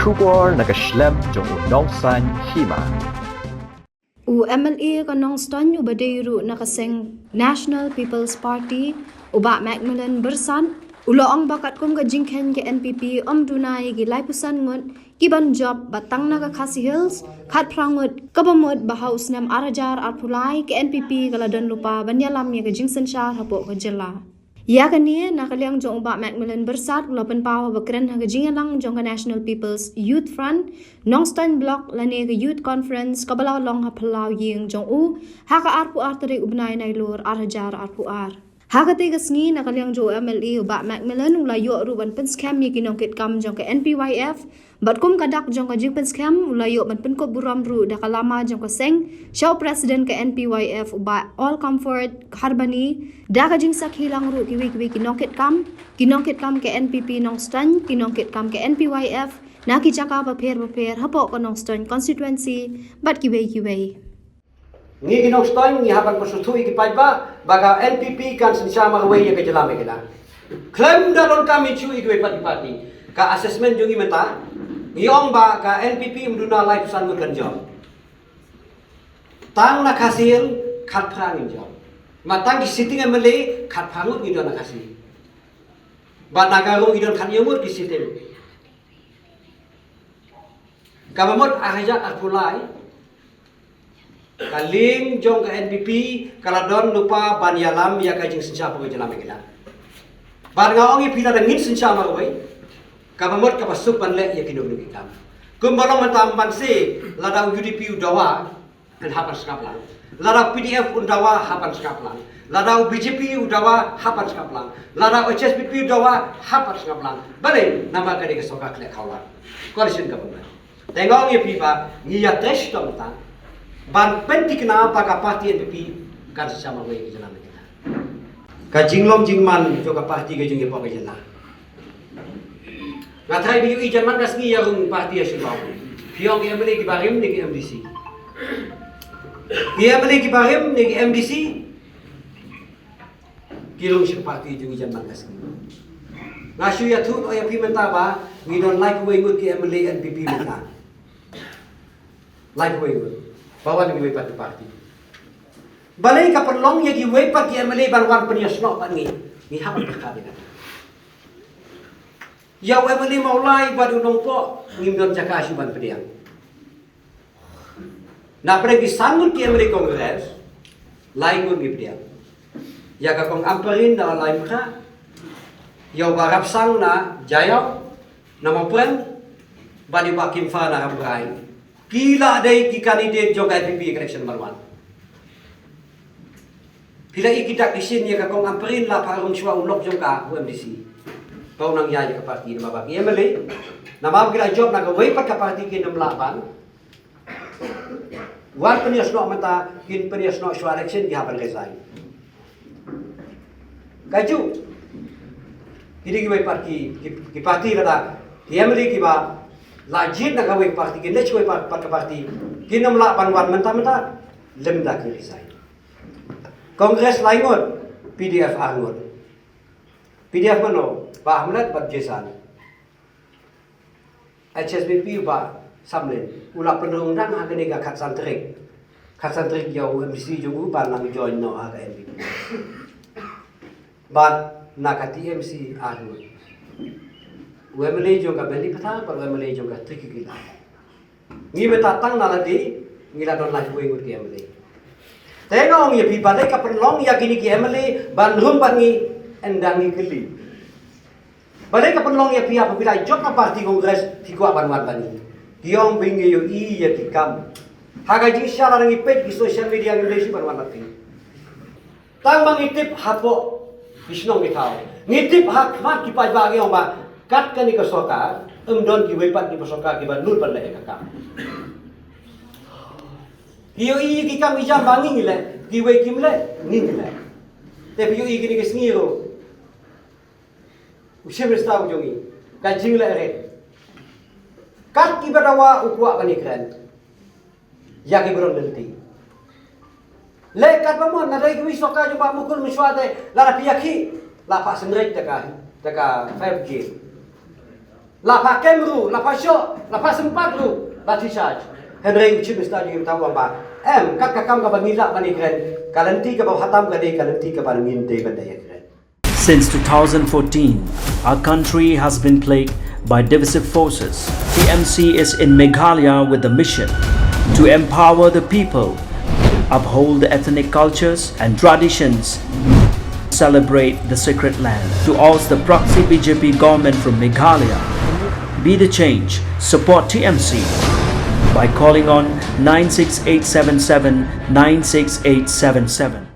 Shubor nakaslem jong nongsan hima. MLA ka Nongston ubadeiru nakaseng National People's Party uba Macmillan Bersan ulo ang bakat kum ka jingken ke NPP dunai gi laipusan ngut kiban job batang naga Khasi Hills khat prangut kabamut bahaus nam arajar arpulai ke NPP kaladan lupa banyalam ya ke jingsen syar hapo ke jela ya kani nakaliang jong uba Macmillan Bersat ulopen pawa bakren ha ke jingalang jong ka National People's Youth Front Nongston Block lane ke Youth Conference kabalaw long ha palaw ying jong u ha ka arpu arteri ubnai nailur arajar arpu ar Hagati kasngi nakaliang jo MLA uba Macmillan ulayo ruban pen scam ni kinongkit kam jong ke NPYF batkum kadak jong ka jing pen scam ulayo man pen ko buram ru dakalama jong ka seng show president ke NPYF uba All Comfort Harbani daga jing sak hilang ru kiwi kinongkit kam ke NPP Nongston kinongkit kam ke NPYF naki jaka paper hapo ko Nongston constituency bat kiwi Ngi Nongston ngi haban persutui ki pajba baga NPP kan sensama we ya kejelame kita. Klaim dalon kami cui ki parti ka assessment jungi meta ngi ong ba ka NPP mduna life san mukan job. Tang nak hasil khat prang job. Matang di sitting MLA khat prangut ngi dona kasih. Ba nagarong idon khat yumur di sitting. Kabamot ahajak arpulai kaling jong ke NPP kaladon lupa banyalam ya kajing sensa pokok jelam kita. Bar ngaongi pila dengin sensa marwai. Kabamot kapasup panle ya kinong kita. Kumbalong mentamban se ladau UDP udawa dan hapan skaplang. Ladau PDF udawa hapan skaplang. Ladau BJP udawa hapan skaplang. Ladau HSPP udawa hapan skaplang. Balik nama kade kesoka klek kawan. Coalition government. Tengongi pipa ngiya tes tentang ban penting kenapa ka parti NPP kan sama we ke jalan kita. Ka jinglom jingman jo ka parti ke jingi pok ke jalan. Ngatrai biu i jaman kasngi yang parti ya sibau. Piong yang beli ki barim ni ki MDC. Dia beli ki barim ni ki MDC. Kilong si parti jingi jaman kasngi. Ngasu ya tu o ya pi mentaba we don't like we good ki MLA NPP menta. Like we good. Bawa ni wepat parti. Balai ka perlong ya gi wepat ki MLA banwan penyosno pan ni. Ni hap berkali kan. Ya MLA maulai badu nongpo ngimdon jaka suban pediang. Na pregi sangun ki MLA kongres laingun gi pediang. Ya ka kong amperin da lain ka. Ya barap sang na jayaw na mopren badi bakim fa na habrai. Kila day ki kandidat jong IPP election number 1. Pila ikidak disin ya kakong amperin la parong syua ulok jong ka UMDC. Pau nang ya ka parti na mabagi MLA. Nama kila job na gawai pat ka parti kin 68. Wan penias no mata kin penias no syua election di hapan resign. Kaju. Ini ki parti ki parti la ki MLA ki ba lajin nak kawin parti kini cuy parti kini melak banwan mentah lemda kiri saya Kongres laingot PDF angot PDF mana bah melat bat jesan HSBP bah samlen ulah penundang akan ega kat santrik jauh MBC juga ban nang join no aga MBP bat nak TMC angot UMLA juga beli peta, per UMLA juga triki gila. Ngi betatang naladi, ngila don lagi gue ngut MLA. Tengok ya pibadai kaperlong ya gini ki MLA bandrum bangi endangi geli. Badai kaperlong ya pihak apabila jok na parti kongres fikwa banwan bani. Kiong bingi yo I ya kikam. Haga jing syara ngi page di social media Indonesia banwan lagi. Tang mangitip hapo bisnong bitau. Ngitip hak mat ki pajbagi ong ba kat kan ika soka don ki wepat ki pasoka ki banul pan le kakak hiyo I ki kam ijam bangi ngile ki we kim le ngile te hiyo I ki ni kesngiro ushe berstau jongi ka jing le re kat ki badawa ukwa bani kren ya ki bron lenti le kat pamon na dai ki soka jo ba mukul muswate la piyaki la pa sendrek taka 5G La pakai ru, la pasyo, la pasempat ru, la charge. Henry chief minister di tahu apa? Kat kakam ka bangila bani kren. Kalanti ka ba hatam ka de kalanti ka ba nginte ka de kren. Since 2014, our country has been plagued by divisive forces. TMC is in Meghalaya with the mission to empower the people, uphold the ethnic cultures and traditions, celebrate the sacred land. To oust the proxy BJP government from Meghalaya, be the change, support TMC by calling on 96877 96877.